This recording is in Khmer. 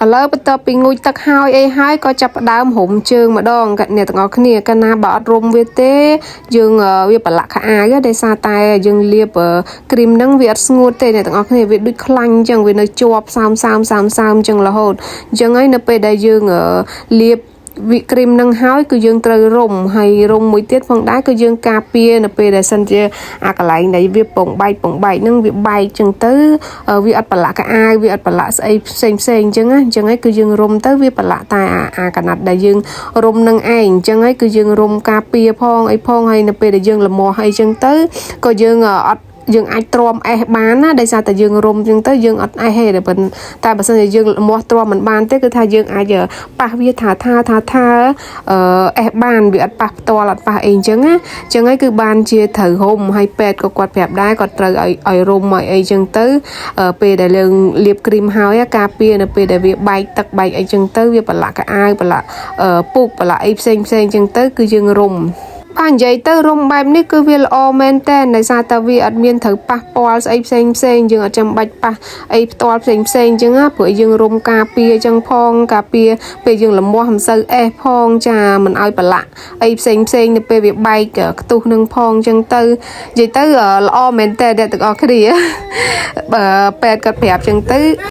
ឥឡូវបន្ទាប់ពីងូតទឹកហើយអីហើយក៏ចាប់ផ្ដើមរុំជើងម្ដងអ្នកទាំងអស់គ្នាកាលណាបើអត់រុំវាទេយើងវាប្រឡាក់ខោអាវដោយសារតែយើងលាបគ្រីមហ្នឹងវាអត់ស្ងួតទេអ្នកទាំងអស់គ្នាវាដូចខ្លាញ់អញ្ចឹងវានៅជាប់សើមអញ្ចឹងរហូតអញ្ចឹងហើយនៅពេលដែលយើងលាបវិគ្រីមនឹងហើយគឺយើងត្រូវរុំហើយរុំមួយទៀតផងដែរគឺយើងការពារនៅពេលដែលសិនជាអាកន្លែងដែលវាពងបែកហ្នឹងវាបែកចឹងទៅវាអត់ប្រឡាក់កៅអាវវាអត់ប្រឡាក់ស្អីផ្សេងអញ្ចឹងហើយគឺយើងរុំទៅវាប្រឡាក់តែអាកណាត់ដែលយើងរុំនឹងឯងអញ្ចឹងហើយគឺយើងរុំការពារផងអីផងហើយនៅពេលដែលយើងលមាស់អីចឹងទៅក៏យើងអត់យើងអាចទ្រាំអេសបានណាដោយសារតែយើងរុំចឹងទៅយើងអត់អេសទេតែបើសិនជាយើងមាស់ទ្រាំមិនបានទេគឺថាយើងអាចប៉ះវាថាអេសបានវាអត់ប៉ះផ្ទាល់អត់ប៉ះអីចឹងណាចឹងហើយគឺបានជាត្រូវរុំហើយពេទ្យក៏គាត់ប្រាប់ដែរគាត់ត្រូវឲ្យរុំឲ្យអីចឹងទៅពេលដែលយើងលាបគ្រីមហើយការពារនៅពេលដែលវាបែកទឹកបែកអីចឹងទៅវាប្រឡាក់កៅអាវប្រឡាក់ពុកប្រឡាក់អីផ្សេងចឹងទៅគឺយើងរុំបាទនិយាយទៅរុំបែបនេះគឺវាល្អមែនតើដោយសារតែវាអត់មានត្រូវប៉ះពាល់ស្អីផ្សេងយើងអត់ចាំបាច់ប៉ះអីផ្ទាល់ផ្សេងអញ្ចឹងណាព្រោះយើងរុំការពារអញ្ចឹងផងការពារពេលយើងលមាស់មិនសូវអេសផងចាមិនឲ្យប្រឡាក់អីផ្សេងនៅពេលវាបែកខ្ទុះនឹងផងអញ្ចឹងទៅនិយាយទៅល្អមែនតើអ្នកទាំងអស់គ្នាបើពេទ្យគាត់ប្រាប់អញ្ចឹងទៅ